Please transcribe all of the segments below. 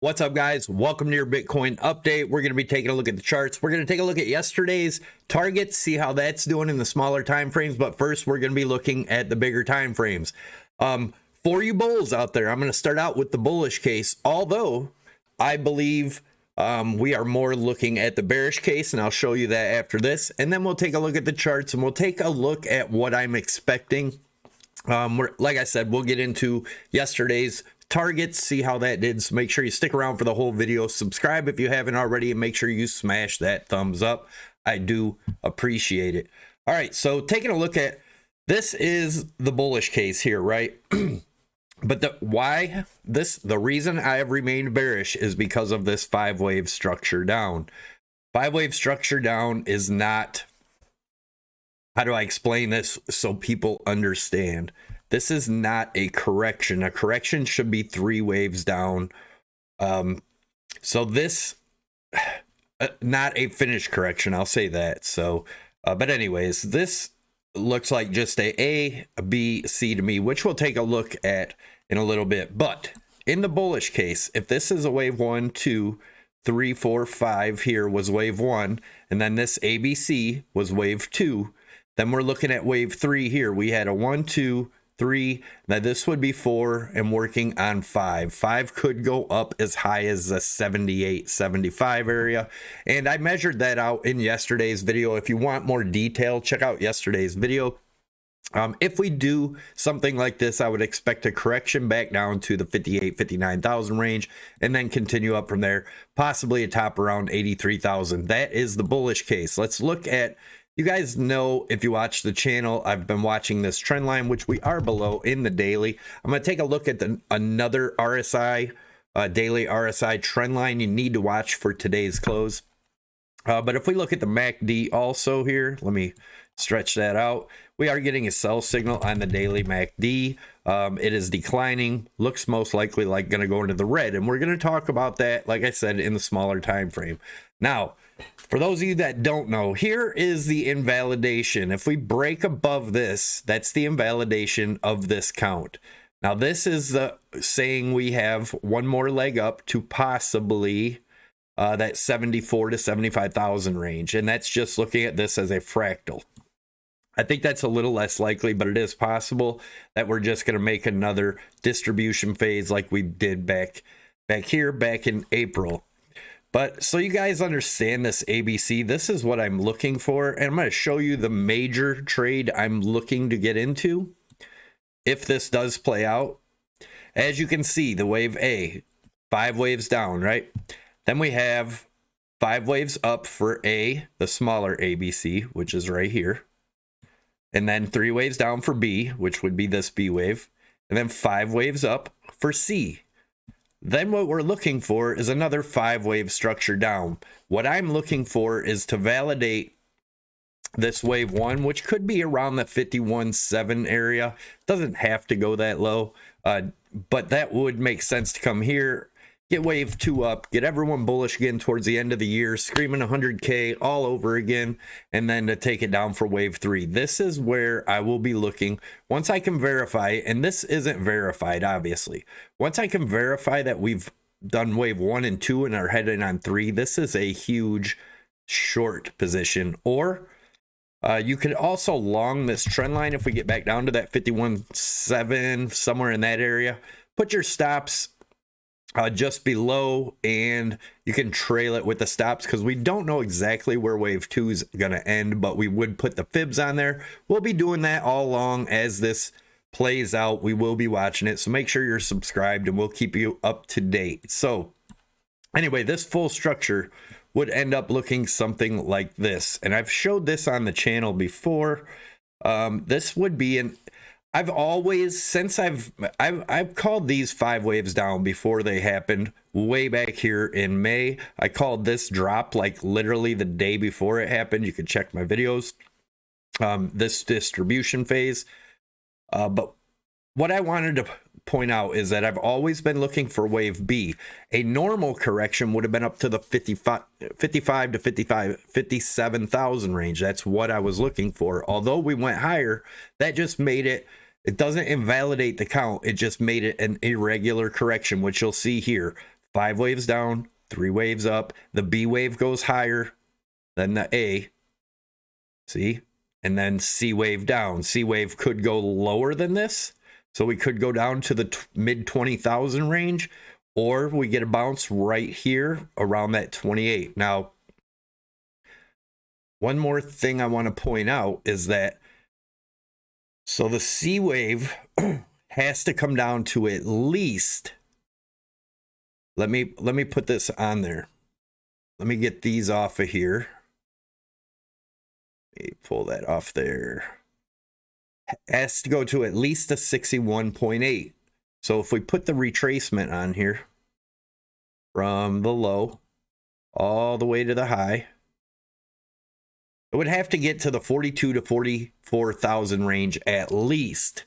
What's up, guys? Welcome to your Bitcoin update. We're going to be taking a look at the charts. We're going to take a look at yesterday's targets, see how that's doing in the smaller time frames. But first, we're going to be looking at the bigger time frames. For you bulls out there, I'm going to start out with the bullish case, although I believe we are more looking at the bearish case, and I'll show you that after this. And then we'll take a look at the charts, and we'll take a look at what I'm expecting. Like I said, we'll get into yesterday's targets, see how that did. So make sure you stick around for the whole video. Subscribe if you haven't already, and make sure you smash that thumbs up. I do appreciate it. All right, so taking a look at this is the bullish case here, right? But the reason I have remained bearish is because of this 5-wave structure down. 5-wave structure down is not, how do I explain this so people understand? This is not a correction. A correction should be 3 waves down. So this, not a finished correction, I'll say that. So, but anyways, this looks like just a B, C to me, which we'll take a look at in a little bit. But in the bullish case, if this is a wave 1, 2, 3, 4, 5 here was wave 1, and then this ABC was wave 2, then we're looking at wave 3 here. We had a 1, 2, 3. Now this would be 4 and working on 5. 5 could go up as high as the 78, 75 area. And I measured that out in yesterday's video. If you want more detail, check out yesterday's video. If we do something like this, I would expect a correction back down to the 58, 59,000 range and then continue up from there, possibly a top around 83,000. That is the bullish case. Let's look at, you guys know, if you watch the channel, I've been watching this trend line, which we are below in the daily. I'm going to take a look at another RSI, daily RSI trend line you need to watch for today's close. But if we look at the MACD also here, let me stretch that out. We are getting a sell signal on the daily MACD. It is declining, looks most likely like going to go into the red. And we're going to talk about that, like I said, in the smaller time frame. Now, for those of you that don't know, here is the invalidation. If we break above this, that's the invalidation of this count. Now, this is the saying we have one more leg up to possibly that 74 to 75,000 range. And that's just looking at this as a fractal. I think that's a little less likely, but it is possible that we're just going to make another distribution phase like we did back here back in April. But so you guys understand this ABC, this is what I'm looking for. And I'm going to show you the major trade I'm looking to get into if this does play out. As you can see, the wave A, 5 waves down, right? Then we have 5 waves up for A, the smaller ABC, which is right here. And then 3 waves down for B, which would be this B wave. And then 5 waves up for C. Then what we're looking for is another 5-wave structure down. What I'm looking for is to validate this wave 1, which could be around the 51.7 area. Doesn't have to go that low, but that would make sense to come here, get wave 2 up, get everyone bullish again towards the end of the year, screaming 100K all over again, and then to take it down for wave 3. This is where I will be looking once I can verify, and this isn't verified, obviously. Once I can verify that we've done wave 1 and 2 and are heading on 3, this is a huge short position. Or you could also long this trend line if we get back down to that 51.7, somewhere in that area. Put your stops just below, and you can trail it with the stops because we don't know exactly where wave 2 is going to end, but we would put the fibs on there. We'll be doing that all along as this plays out. We will be watching it, so make sure you're subscribed and we'll keep you up to date. So anyway, this full structure would end up looking something like this, and I've showed this on the channel before. This would be an, I've always, since I've called these 5 waves down before they happened, way back here in May. I called this drop like literally the day before it happened. You can check my videos, this distribution phase. But what I wanted to point out is that I've always been looking for wave B. A normal correction would have been up to the 55 to 57,000 range. That's what I was looking for. Although we went higher, that just made it, it doesn't invalidate the count. It just made it an irregular correction, which you'll see here. 5 waves down, 3 waves up. The B wave goes higher than the A. See? And then C wave down. C wave could go lower than this. So we could go down to the mid 20,000 range, or we get a bounce right here around that 28. Now, one more thing I want to point out is that, so the C wave has to come down to at least, let me put this on there. Let me get these off of here. Let me pull that off there. Has to go to at least a 61.8. So if we put the retracement on here from the low all the way to the high, it would have to get to the 42 to 44,000 range at least.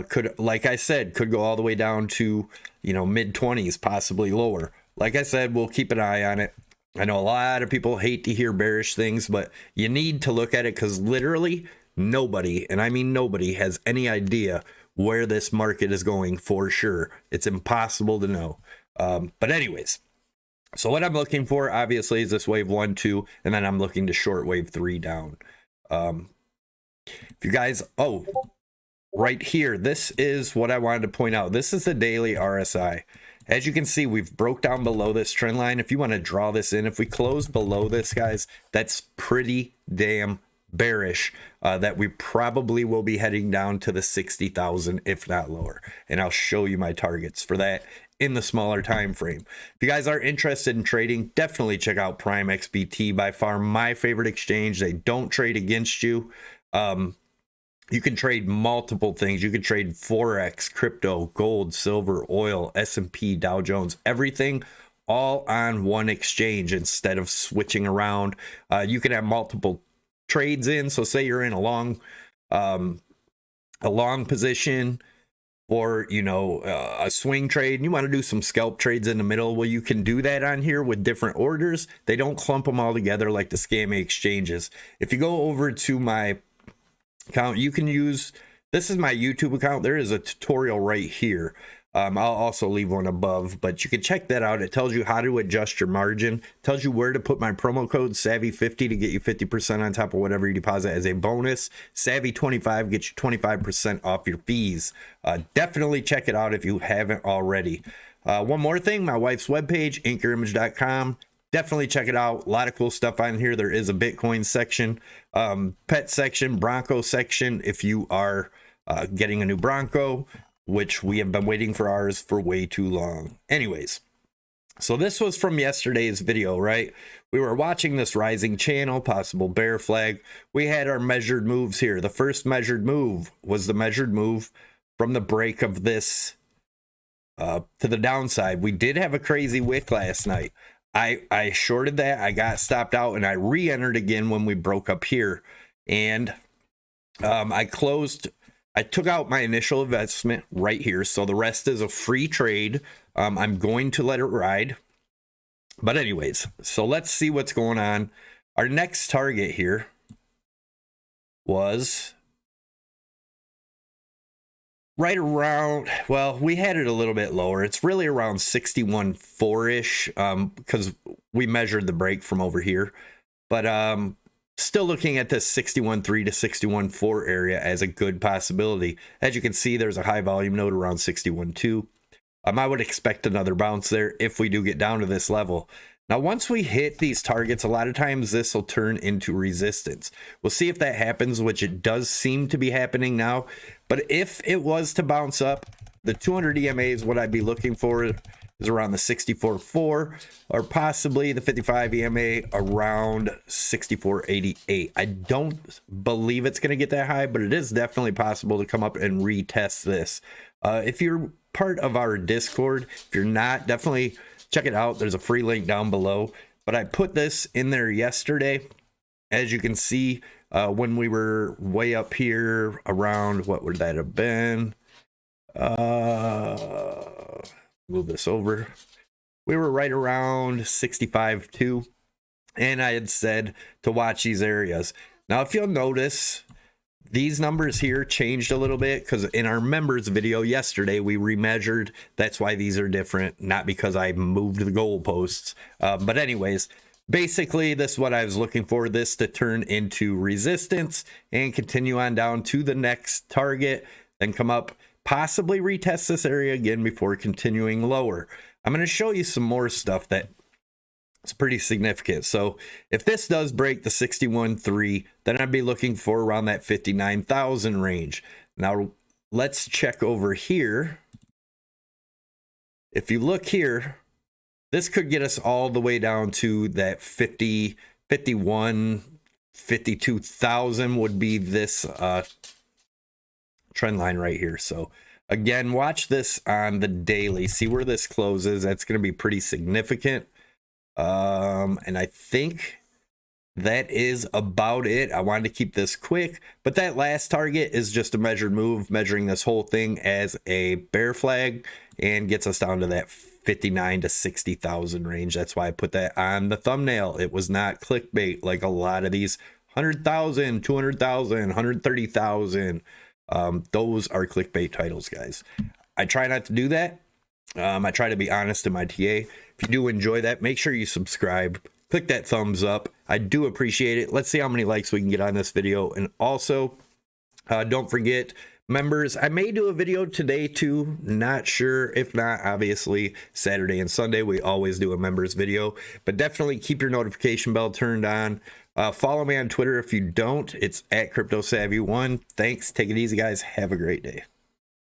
Could, like I said, could go all the way down to, you know, mid 20s, possibly lower. Like I said, we'll keep an eye on it. I know a lot of people hate to hear bearish things, but you need to look at it because literally nobody, and I mean nobody, has any idea where this market is going for sure. It's impossible to know. But anyways, so what I'm looking for, obviously, is this wave 1, 2, and then I'm looking to short wave 3 down. If you guys, oh, right here, this is what I wanted to point out. This is the daily RSI. As you can see, we've broke down below this trend line. If you want to draw this in, if we close below this, guys, that's pretty damn bearish, that we probably will be heading down to the 60,000, if not lower. And I'll show you my targets for that in the smaller time frame. If you guys are interested in trading, definitely check out Prime XBT. By far my favorite exchange. They don't trade against you. You can trade multiple things. You can trade Forex, crypto, gold, silver, oil, S&P, Dow Jones, everything all on one exchange instead of switching around. You can have multiple trades in. So say you're in a long position, or, you know, a swing trade, and you want to do some scalp trades in the middle. Well, you can do that on here with different orders. They don't clump them all together like the scammy exchanges. If you go over to my account, you can use, this is my YouTube account. There is a tutorial right here. I'll also leave one above, but you can check that out. It tells you how to adjust your margin, tells you where to put my promo code Savvy50 to get you 50% on top of whatever you deposit as a bonus. Savvy25 gets you 25% off your fees. Definitely check it out if you haven't already. One more thing, my wife's webpage, anchorimage.com. Definitely check it out. A lot of cool stuff on here. There is a Bitcoin section, pet section, Bronco section if you are getting a new Bronco, which we have been waiting for ours for way too long. Anyways, so this was from yesterday's video, right? We were watching this rising channel, possible bear flag. We had our measured moves here. The first measured move was the measured move from the break of this to the downside. We did have a crazy wick last night. I shorted that. I got stopped out, and I re-entered again when we broke up here. And I took out my initial investment right here. So the rest is a free trade. I'm going to let it ride. But anyways, so let's see what's going on. Our next target here was right around, well, we had it a little bit lower. It's really around 61.4-ish, because we measured the break from over here. But still looking at this 61.3 to 61.4 area as a good possibility. As you can see, there's a high volume node around 61.2. I would expect another bounce there if we do get down to this level. Now, once we hit these targets, a lot of times this will turn into resistance. We'll see if that happens, which it does seem to be happening now. But if it was to bounce up, the 200 EMA is what I'd be looking for, is around the 64.4, or possibly the 55 EMA around 64.88. I don't believe it's going to get that high, but it is definitely possible to come up and retest this. If you're part of our Discord, if you're not, definitely check it out. There's a free link down below. But I put this in there yesterday. As you can see, when we were way up here around, what would that have been? Move this over. We were right around 65.2, and I had said to watch these areas. Now, if you'll notice, These numbers here changed a little bit because in our members video yesterday, we remeasured. That's why these are different, not because I moved the goalposts. But anyways, basically, this is what I was looking for, this to turn into resistance and continue on down to the next target, then come up, possibly retest this area again before continuing lower. I'm going to show you some more stuff that it's pretty significant. So if this does break the 61.3, then I'd be looking for around that 59,000 range. Now let's check over here. If you look here, this could get us all the way down to that 50, 51, 52,000 would be this trend line right here. So again, watch this on the daily, see where this closes. That's going to be pretty significant. And I think that is about it. I wanted to keep this quick, but that last target is just a measured move, measuring this whole thing as a bear flag and gets us down to that 59 to 60,000 range. That's why I put that on the thumbnail. It was not clickbait like a lot of these 100,000, 200,000, 130,000. Those are clickbait titles, guys. I try not to do that. I try to be honest in my TA. If you do enjoy that, make sure you subscribe, click that thumbs up. I do appreciate it. Let's see how many likes we can get on this video. And also, don't forget, members, I may do a video today too. Not sure. If not, obviously, Saturday and Sunday, we always do a members video. But definitely keep your notification bell turned on. Follow me on Twitter if you don't. It's at CryptoSavvy1. Thanks. Take it easy, guys. Have a great day.